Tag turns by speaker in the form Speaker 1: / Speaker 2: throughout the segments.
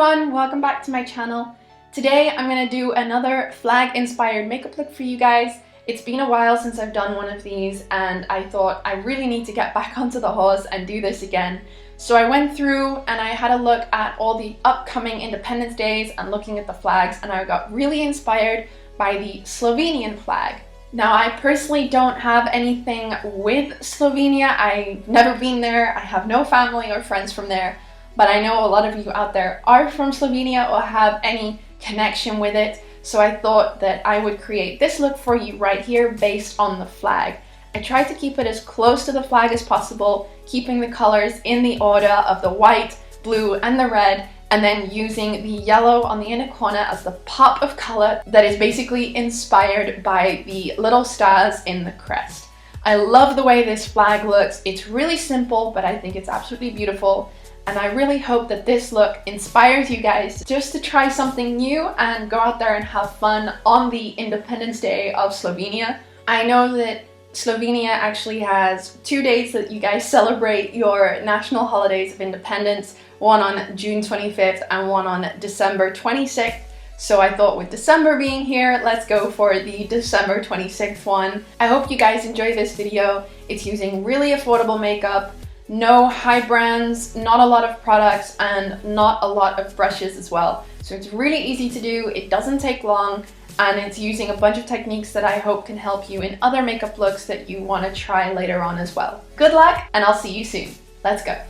Speaker 1: everyone, welcome back to my channel. Today I'm going to do another flag inspired makeup look for you guys. It's been a while since I've done one of these and I thought I really need to get back onto the horse and do this again. So I went through and I had a look at all the upcoming Independence Days and looking at the flags, and I got really inspired by the Slovenian flag. Now, I personally don't have anything with Slovenia. I've never been there. I have no family or friends from there, but I know a lot of you out there are from Slovenia or have any connection with it. So I thought that I would create this look for you right here based on the flag. I tried to keep it as close to the flag as possible, keeping the colors in the order of the white, blue, and the red, and then using the yellow on the inner corner as the pop of color that is basically inspired by the little stars in the crest. I love the way this flag looks. It's really simple, but I think it's absolutely beautiful. And I really hope that this look inspires you guys just to try something new and go out there and have fun on the Independence Day of Slovenia. I know that Slovenia actually has 2 days that you guys celebrate your national holidays of independence, one on June 25th and one on December 26th. So I thought with December being here, let's go for the December 26th one. I hope you guys enjoy this video. It's using really affordable makeup, no high brands, not a lot of products, and not a lot of brushes as well. So it's really easy to do, it doesn't take long, and it's using a bunch of techniques that I hope can help you in other makeup looks that you want to try later on as well. Good luck, and I'll see you soon. Let's go.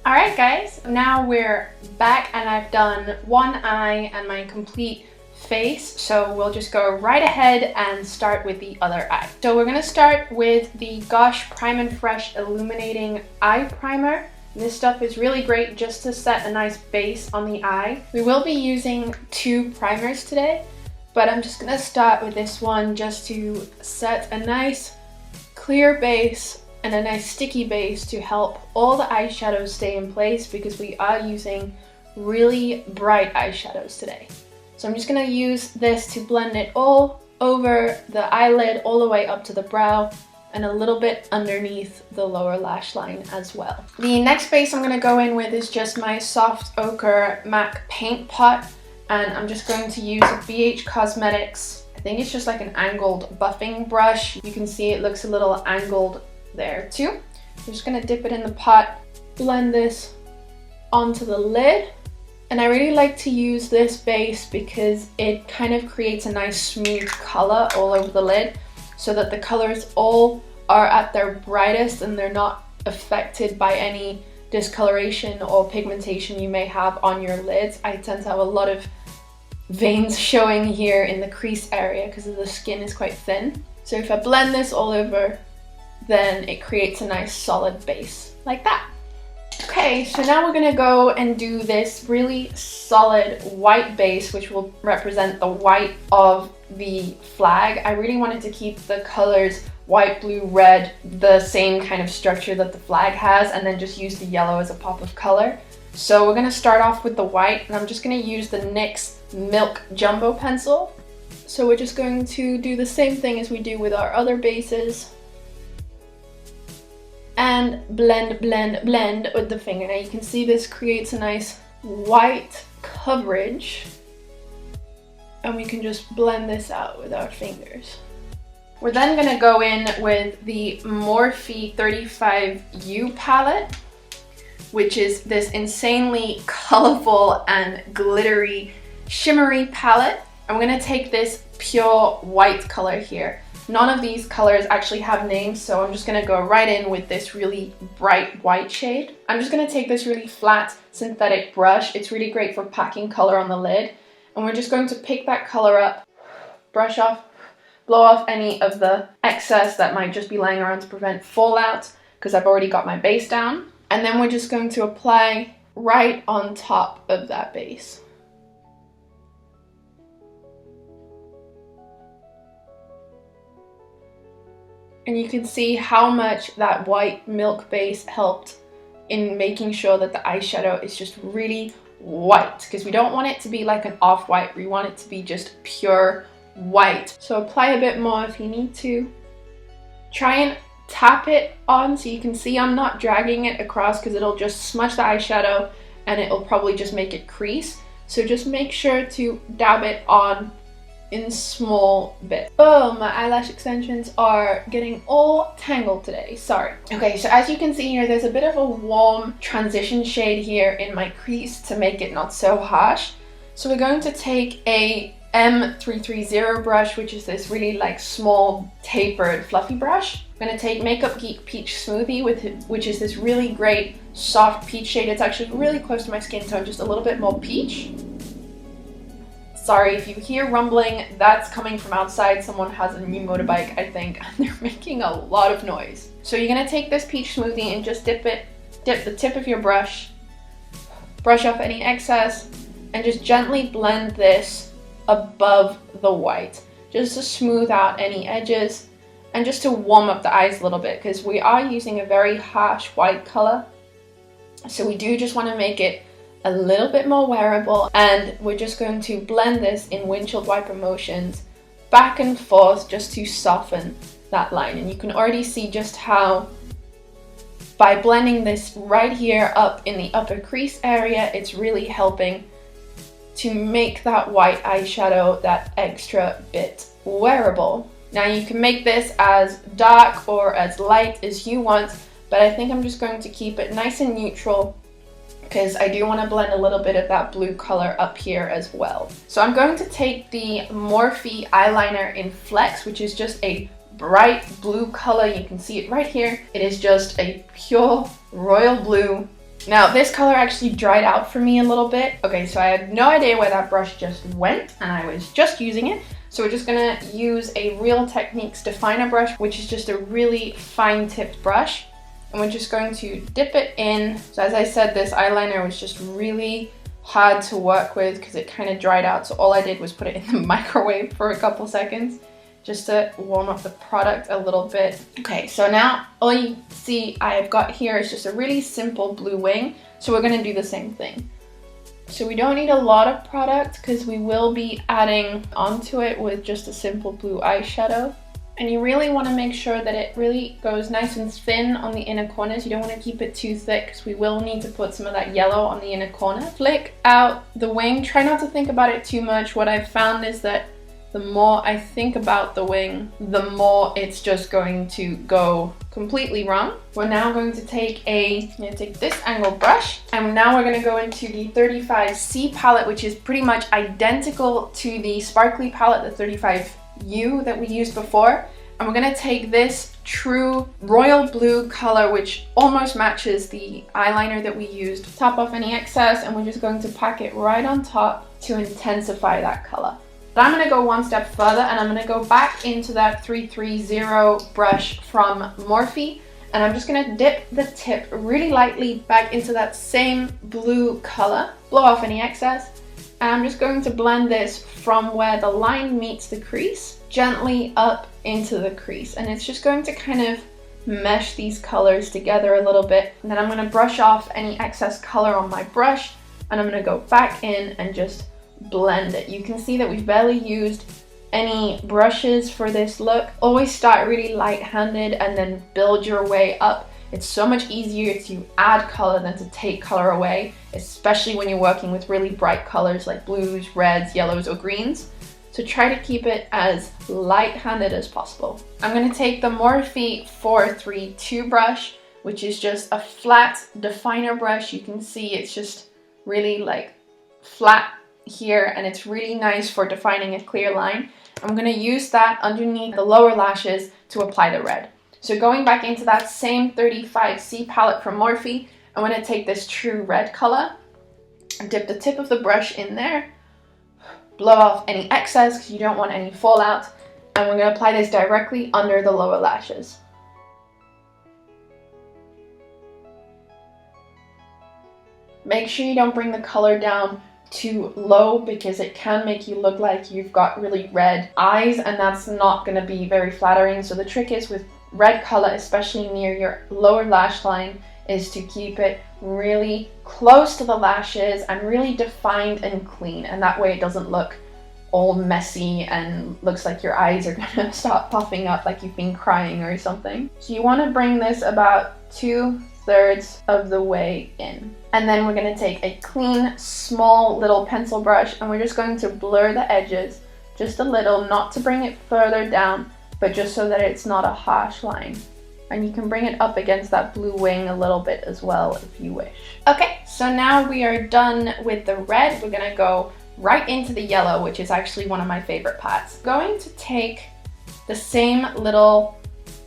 Speaker 1: Alright guys, now we're back and I've done one eye and my complete face, so we'll just go right ahead and start with the other eye. So we're going to start with the Gosh Prime and Fresh Illuminating Eye Primer. This stuff is really great just to set a nice base on the eye. We will be using 2 primers today, but I'm just going to start with this one just to set a nice clear base and a nice sticky base to help all the eyeshadows stay in place, because we are using really bright eyeshadows today. So I'm just going to use this to blend it all over the eyelid, all the way up to the brow, and a little bit underneath the lower lash line as well. The next base I'm going to go in with is just my soft ochre MAC paint pot, and I'm just going to use a M.A.C Cosmetics. I think it's just like an angled buffing brush. You can see it looks a little angled there too. I'm just going to dip it in the pot, blend this onto the lid. And I really like to use this base because it kind of creates a nice smooth color all over the lid, so that the colors all are at their brightest and they're not affected by any discoloration or pigmentation you may have on your lids. I tend to have a lot of veins showing here in the crease area because the skin is quite thin. So if I blend this all over, then it creates a nice solid base like that. Okay, so now we're going to go and do this really solid white base, which will represent the white of the flag. I really wanted to keep the colors white, blue, red, the same kind of structure that the flag has, and then just use the yellow as a pop of color. So we're going to start off with the white, and I'm just going to use the NYX Milk Jumbo Pencil. So we're just going to do the same thing as we do with our other bases. And blend, blend, blend with the finger. Now you can see this creates a nice white coverage, and we can just blend this out with our fingers. We're then going to go in with the Morphe 35U palette, which is this insanely colorful and glittery, shimmery palette. I'm going to take this pure white color here. None of these colors actually have names, so I'm just going to go right in with this really bright white shade. I'm just going to take this really flat synthetic brush. It's really great for packing color on the lid. And we're just going to pick that color up, brush off, blow off any of the excess that might just be lying around to prevent fallout, because I've already got my base down. And then we're just going to apply right on top of that base. And you can see how much that white milk base helped in making sure that the eyeshadow is just really white, because we don't want it to be like an off-white, we want it to be just pure white. So apply a bit more if you need to. Try and tap it on so you can see I'm not dragging it across, because it'll just smudge the eyeshadow and it'll probably just make it crease. So just make sure to dab it on in small bits. Oh, my eyelash extensions are getting all tangled today, sorry. Okay, so as you can see here, there's a bit of a warm transition shade here in my crease to make it not so harsh. So we're going to take a M330 brush, which is this really like small tapered fluffy brush. I'm going to take Makeup Geek Peach Smoothie, which is this really great soft peach shade. It's actually really close to my skin tone, just a little bit more peach. Sorry if you hear rumbling, that's coming from outside. Someone has a new motorbike, I think, and they're making a lot of noise. So you're gonna take this peach smoothie and just dip the tip of your brush off any excess, and just gently blend this above the white, just to smooth out any edges and just to warm up the eyes a little bit, because we are using a very harsh white color. So we do just want to make it a little bit more wearable, and we're just going to blend this in windshield wiper motions back and forth just to soften that line. And you can already see just how by blending this right here up in the upper crease area, it's really helping to make that white eyeshadow that extra bit wearable. Now you can make this as dark or as light as you want, but I think I'm just going to keep it nice and neutral, because I do want to blend a little bit of that blue color up here as well. So I'm going to take the Morphe eyeliner in Flex, which is just a bright blue color. You can see it right here. It is just a pure royal blue. Now this color actually dried out for me a little bit. Okay, so I had no idea where that brush just went, and I was just using it. So we're just gonna use a Real Techniques definer brush, which is just a really fine tipped brush. And we're just going to dip it in. So as I said, this eyeliner was just really hard to work with because it kind of dried out. So all I did was put it in the microwave for a couple seconds just to warm up the product a little bit. Okay, so now all you see I've got here is just a really simple blue wing. So we're gonna do the same thing. So we don't need a lot of product because we will be adding onto it with just a simple blue eyeshadow. And you really want to make sure that it really goes nice and thin on the inner corners. You don't want to keep it too thick because we will need to put some of that yellow on the inner corner. Flick out the wing. Try not to think about it too much. What I've found is that the more I think about the wing, the more it's just going to go completely wrong. We're now going to take this angled brush, and now we're going to go into the 35C palette, which is pretty much identical to the sparkly palette, the 35U that we used before. And we're going to take this true royal blue color, which almost matches the eyeliner that we used, top off any excess, and we're just going to pack it right on top to intensify that color. But I'm going to go one step further, and I'm going to go back into that 330 brush from Morphe, and I'm just going to dip the tip really lightly back into that same blue color, blow off any excess, and I'm just going to blend this from where the line meets the crease gently up into the crease. And it's just going to kind of mesh these colors together a little bit. And then I'm going to brush off any excess color on my brush, and I'm going to go back in and just blend it. You can see that we've barely used any brushes for this look. Always start really light-handed and then build your way up. It's so much easier to add color than to take color away, especially when you're working with really bright colors like blues, reds, yellows, or greens. So try to keep it as light-handed as possible. I'm going to take the Morphe 432 brush, which is just a flat definer brush. You can see it's just really like flat here, and it's really nice for defining a clear line. I'm going to use that underneath the lower lashes to apply the red. So going back into that same 35C palette from Morphe, I'm going to take this true red color and dip the tip of the brush in there, blow off any excess because you don't want any fallout, and we're going to apply this directly under the lower lashes. Make sure you don't bring the color down too low because it can make you look like you've got really red eyes, and that's not going to be very flattering. So the trick is with red color, especially near your lower lash line, is to keep it really close to the lashes and really defined and clean, and that way it doesn't look all messy and looks like your eyes are gonna start puffing up like you've been crying or something. So you want to bring this about 2, 2/3 of the way in. And then we're going to take a clean, small little pencil brush and we're just going to blur the edges just a little, not to bring it further down, but just so that it's not a harsh line. And you can bring it up against that blue wing a little bit as well if you wish. Okay, so now we are done with the red. We're gonna go right into the yellow, which is actually one of my favorite parts. I'm going to take the same little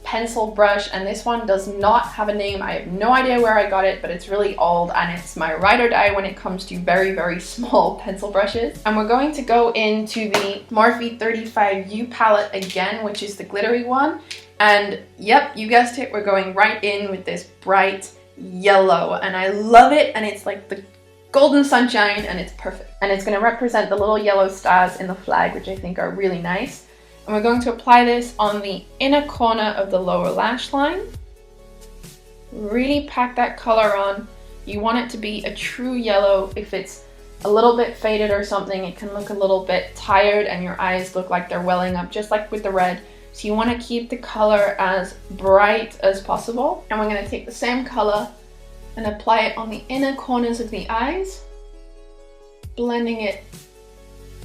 Speaker 1: pencil brush, and this one does not have a name. I have no idea where I got it, but it's really old and it's my ride or die when it comes to very, very small pencil brushes. And we're going to go into the Morphe 35U palette again, which is the glittery one. And yep, you guessed it, we're going right in with this bright yellow, and I love it, and it's like the golden sunshine, and it's perfect. And it's going to represent the little yellow stars in the flag, which I think are really nice. And we're going to apply this on the inner corner of the lower lash line. Really pack that color on. You want it to be a true yellow. If it's a little bit faded or something, it can look a little bit tired and your eyes look like they're welling up, just like with the red. So you want to keep the color as bright as possible. And we're going to take the same color and apply it on the inner corners of the eyes, blending it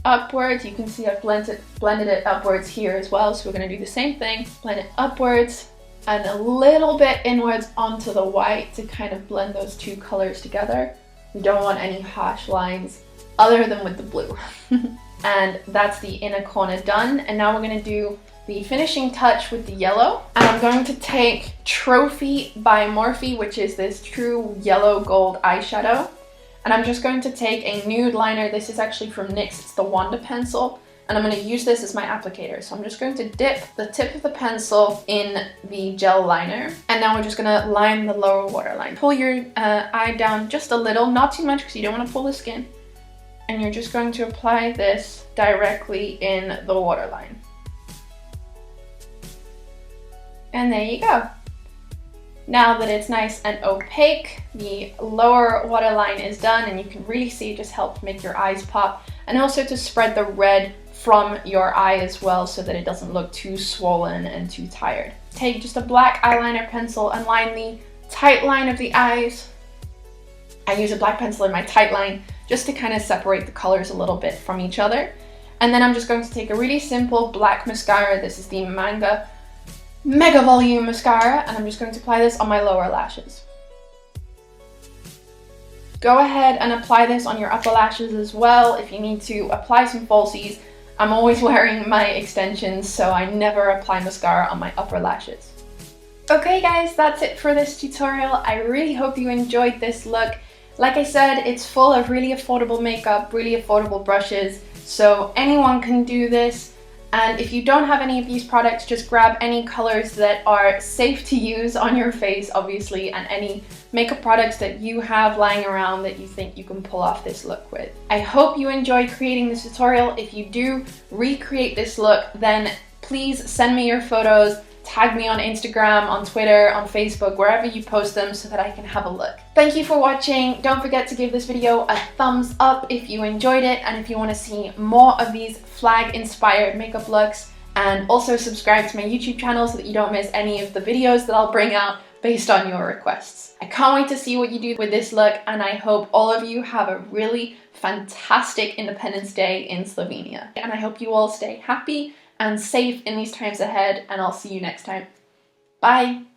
Speaker 1: upwards. You can see I've blended it upwards here as well. So we're going to do the same thing, blend it upwards and a little bit inwards onto the white to kind of blend those two colors together. We don't want any harsh lines other than with the blue. And that's the inner corner done. And now we're going to do the finishing touch with the yellow. And I'm going to take Trophy by Morphe, which is this true yellow gold eyeshadow. And I'm just going to take a nude liner. This is actually from NYX, it's the Wanda pencil. And I'm going to use this as my applicator. So I'm just going to dip the tip of the pencil in the gel liner. And now we're just going to line the lower waterline. Pull your eye down just a little, not too much because you don't want to pull the skin. And you're just going to apply this directly in the waterline. And there you go. Now that it's nice and opaque, the lower waterline is done, and you can really see it just helps make your eyes pop, and also to spread the red from your eye as well so that it doesn't look too swollen and too tired. Take just a black eyeliner pencil and line the tight line of the eyes. I use a black pencil in my tight line just to kind of separate the colors a little bit from each other. And then I'm just going to take a really simple black mascara. This is the Manga Mega Volume Mascara, and I'm just going to apply this on my lower lashes. Go ahead and apply this on your upper lashes as well if you need to apply some falsies. I'm always wearing my extensions, so I never apply mascara on my upper lashes. Okay guys, that's it for this tutorial. I really hope you enjoyed this look. Like I said, it's full of really affordable makeup, really affordable brushes, so anyone can do this. And if you don't have any of these products, just grab any colors that are safe to use on your face, obviously, and any makeup products that you have lying around that you think you can pull off this look with. I hope you enjoyed creating this tutorial. If you do recreate this look, then please send me your photos, tag me on Instagram, on Twitter, on Facebook, wherever you post them so that I can have a look. Thank you for watching. Don't forget to give this video a thumbs up if you enjoyed it, and if you want to see more of these flag inspired makeup looks, and also subscribe to my YouTube channel so that you don't miss any of the videos that I'll bring out based on your requests. I can't wait to see what you do with this look, and I hope all of you have a really fantastic Independence Day in Slovenia. And I hope you all stay happy and safe in these times ahead, and I'll see you next time. Bye!